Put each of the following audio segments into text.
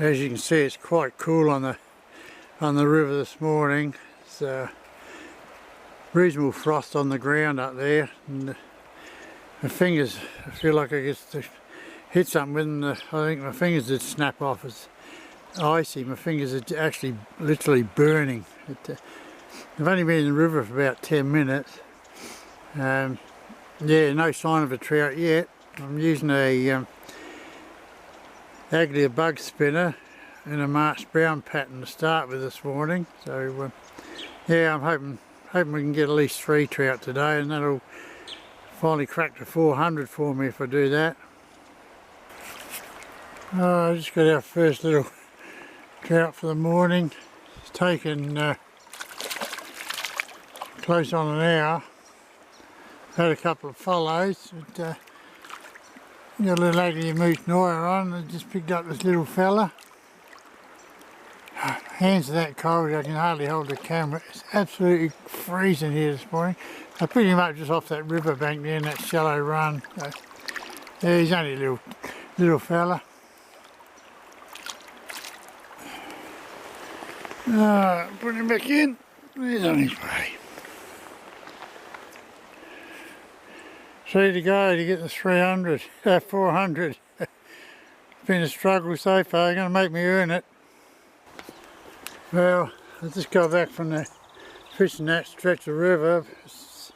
As you can see, it's quite cool on the river this morning. It's reasonable frost on the ground up there, and my fingers, I feel like I get to hit something with them. I think my fingers did snap off. It's icy. My fingers are actually literally burning. I've only been in the river for about 10 minutes. Yeah, no sign of a trout yet. I'm using a Adrian bug spinner in a Marsh Brown pattern to start with this morning. So yeah, I'm hoping we can get at least 3 trout today, and that'll finally crack to 400 for me if I do that. I just got our first little trout for the morning. It's taken close on an hour. Had a couple of follows. Got a little Adrian moose Noir on. I just picked up this little fella. Hands are that cold I can hardly hold the camera. It's absolutely freezing here this morning. I'm pretty much just off that riverbank there in that shallow run. So, yeah, he's only a little fella. Put him back in. He's on his way. Ready to go to get the 400. It's been a struggle so far. They're going to make me earn it. Well, I just got back from the fishing that stretch of river. It's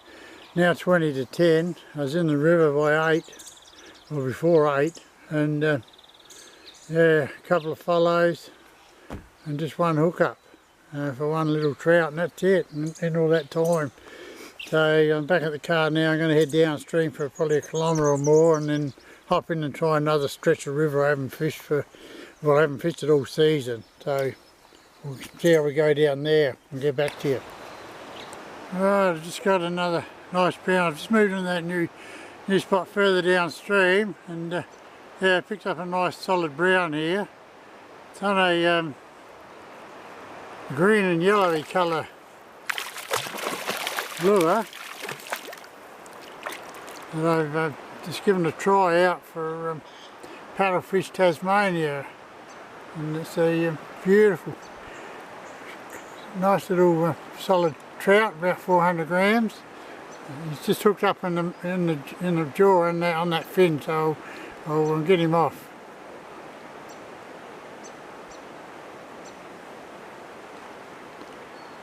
now 20 to 10. I was in the river by 8, or before 8, and yeah, a couple of follows and just one hookup for one little trout, and that's it in all that time. So I'm back at the car now. I'm going to head downstream for probably 1 kilometre or more, and then hop in and try another stretch of river I haven't fished for, well, I haven't fished it all season. So we'll see how we go down there and get back to you. Right, I've just got another nice brown. I've just moved into that new spot further downstream, and yeah, I picked up a nice solid brown here. It's on a green and yellowy colour lure that I've just given a try out for Paddlefish Tasmania, and it's a beautiful, nice little solid trout, about 400 grams. He's just hooked up in the jaw and on that fin, so I'll get him off.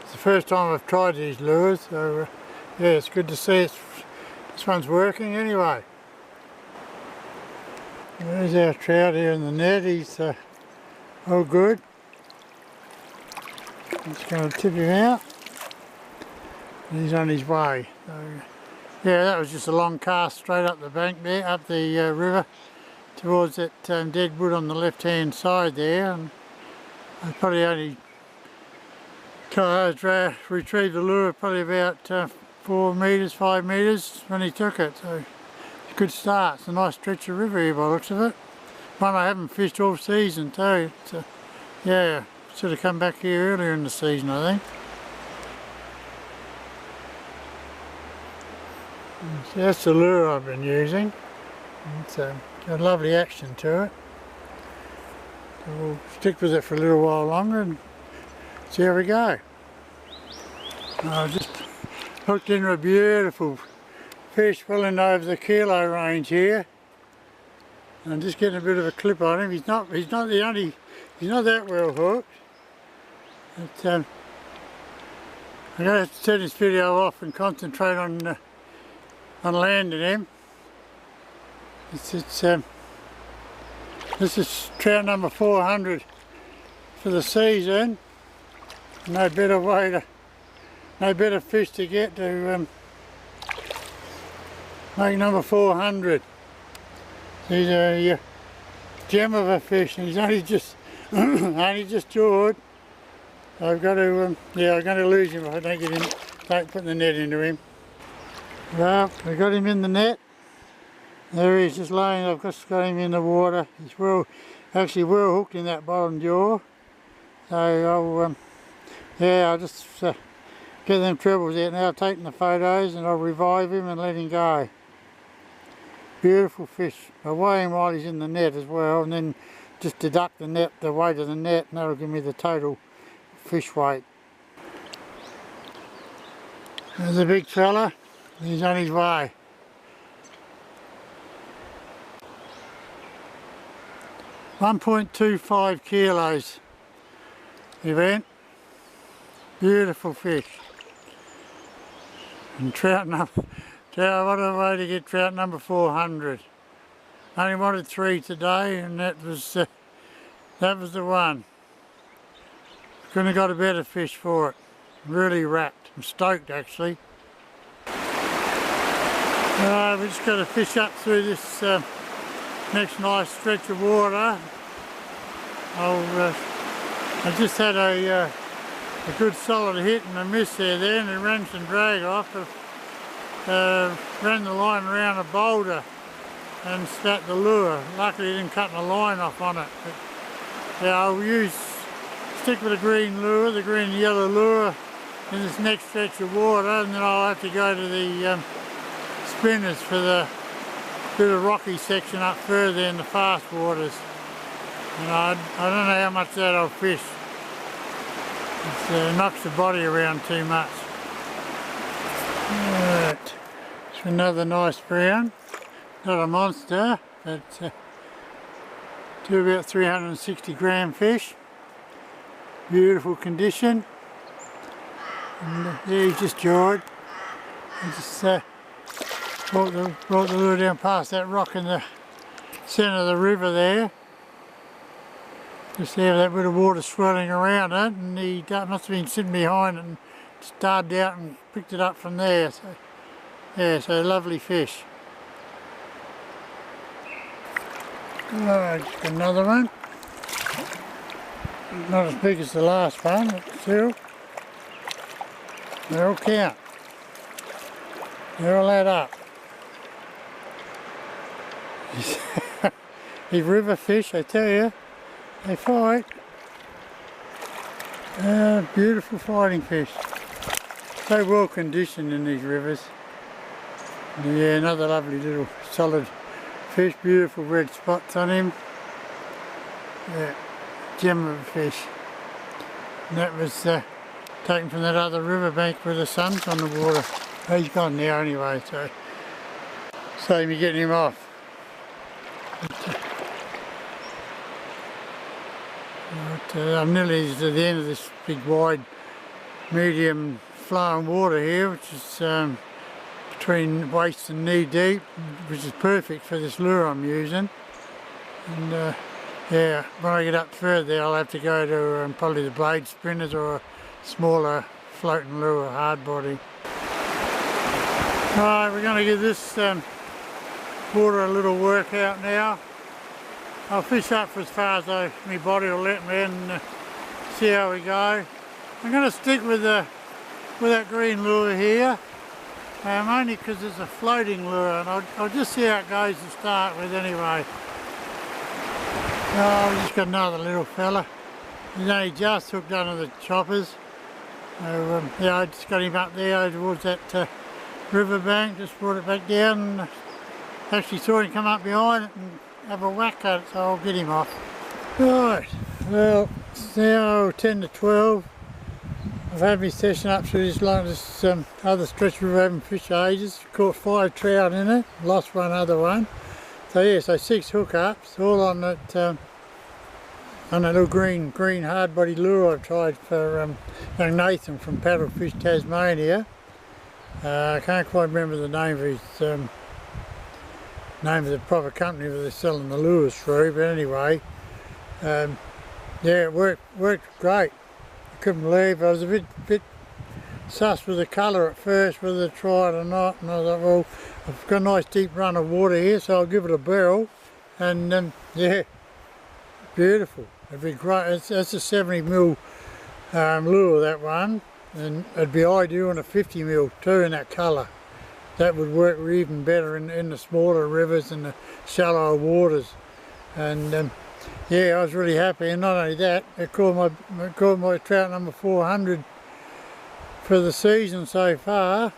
It's the first time I've tried these lures, so yeah, it's good to see this one's working anyway. There's our trout here in the net. He's all good. Just going to tip him out. He's on his way. So, yeah, that was just a long cast straight up the bank there, up the river towards that dead wood on the left hand side there, and I probably only retrieved the lure probably about 4 metres, 5 metres when he took it. So it's a good start. It's a nice stretch of river here by the looks of it. One I haven't fished all season too. It's yeah, should have come back here earlier in the season, I think. So that's the lure I've been using. It's got lovely action to it. So we'll stick with it for a little while longer and see how we go. I've just hooked into a beautiful fish well in over the kilo range here. I'm just getting a bit of a clip on him. He's not that well hooked. But, I'm going to have to turn this video off and concentrate on landing him. This is trout number 400 for the season. No better fish to get to make number 400. He's a gem of a fish, and he's only just jawed. I've got to yeah, I'm going to lose him if I don't put the net into him. Well, I got him in the net. There he is, just laying. I've just got him in the water. He's actually well hooked in that bottom jaw. So I'll just get them trebles out now. I've taken the photos and I'll revive him and let him go. Beautiful fish. I weigh him while he's in the net as well, and then just deduct the net, the weight of the net, and that'll give me the total fish weight. There's a big fella, he's on his way. $1.25 kilos he went. Beautiful fish. And trout number, what a way to get trout number 400. Only wanted 3 today, and that was the one. Couldn't have got a better fish for it. Really wrapped. I'm stoked actually. We've just got to fish up through this next nice stretch of water. I just had a good solid hit and a miss there, and it ran some drag off. Ran the line around a boulder and spat the lure. Luckily it didn't cut the line off on it. But, yeah, I'll stick with the green lure, the green and yellow lure in this next stretch of water, and then I'll have to go to the spinners for the bit of rocky section up further in the fast waters. And I don't know how much that I'll fish. It knocks the body around too much. Right, it's another nice brown. Not a monster, but two about 360 gram fish. Beautiful condition. And there he just jawed. I just brought the lure down past that rock in the centre of the river there. Just have that bit of water swirling around it, and he must have been sitting behind it and started out and picked it up from there. So, yeah, so lovely fish. Alright, just got another one. Not as big as the last one, but still, they all count. They all add up. These river fish, I tell you, they fight. Beautiful fighting fish. So well conditioned in these rivers. And yeah, another lovely little solid fish, beautiful red spots on him. Yeah, gem of a fish. And that was taken from that other riverbank where the sun's on the water. He's gone now anyway, so save me getting him off. I'm nearly to the end of this big wide medium flowing water here, which is between waist and knee deep, which is perfect for this lure I'm using. And yeah, when I get up further I'll have to go to probably the blade spinners or a smaller floating lure, hard body. Alright, we're going to give this water a little workout now. I'll fish up for as far as my body will let me and see how we go. I'm going to stick with that green lure here, only because it's a floating lure, and I'll just see how it goes to start with anyway. I've just got another little fella. He's only just hooked under the choppers. So, yeah, I just got him up there towards that riverbank, just brought it back down, and actually saw him come up behind it and have a whack at it, so I'll get him off. Right, well, it's now 10 to 12. I've had my session up through this other stretch river, haven't fished for ages. Caught 5 trout in it, lost one other one. So yeah, so 6 hookups, all on that little green hard body lure I've tried for young Nathan from Paddlefish Tasmania. I can't quite remember the name of his name of the proper company that they're selling the lures through, but anyway, yeah, it worked great. I couldn't believe it. I was a bit sus with the colour at first, whether to try it or not, and I thought, well, I've got a nice deep run of water here, so I'll give it a barrel, and yeah, beautiful. It'd be great. That's a 70mm lure, that one, and it'd be ideal in a 50mm too in that colour. That would work even better in the smaller rivers and the shallower waters. And yeah, I was really happy. And not only that, I caught my trout number 400 for the season so far,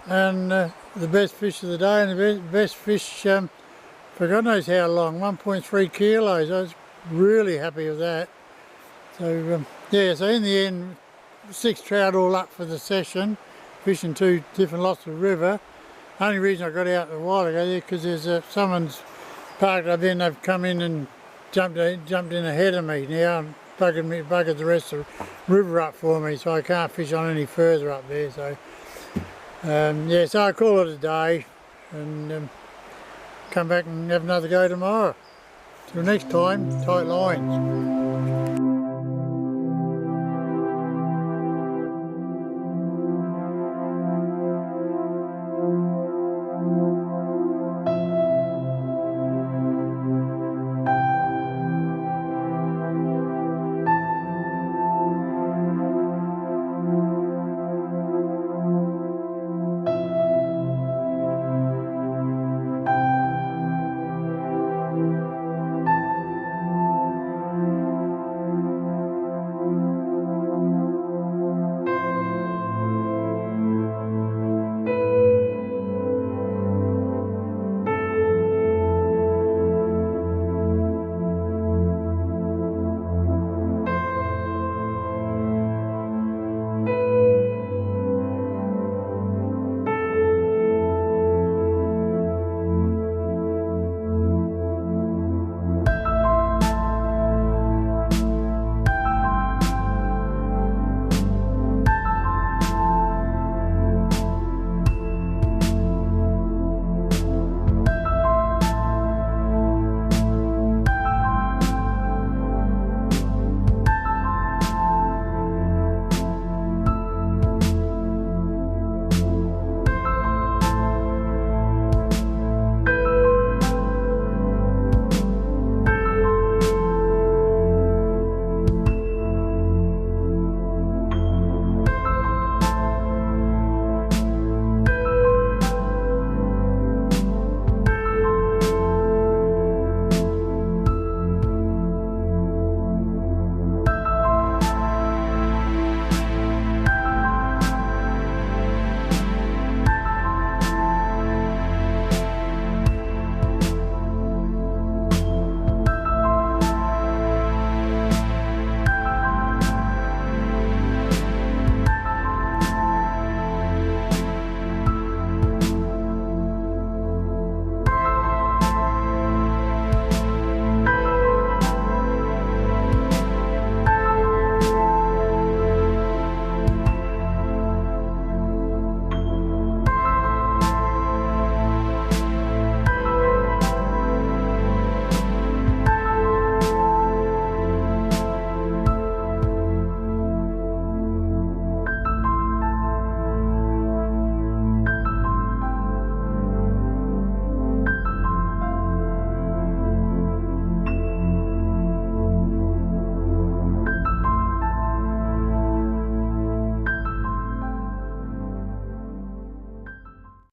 and the best fish of the day, and the best fish for God knows how long, 1.3 kilos. I was really happy with that. So yeah, so in the end 6 trout all up for the session, fishing 2 different lots of river. Only reason I got out a while ago there because there's someone's parked up there and they've come in and jumped in ahead of me now and buggered the rest of the river up for me, so I can't fish on any further up there. So yeah, so I call it a day and come back and have another go tomorrow. Till next time, tight lines.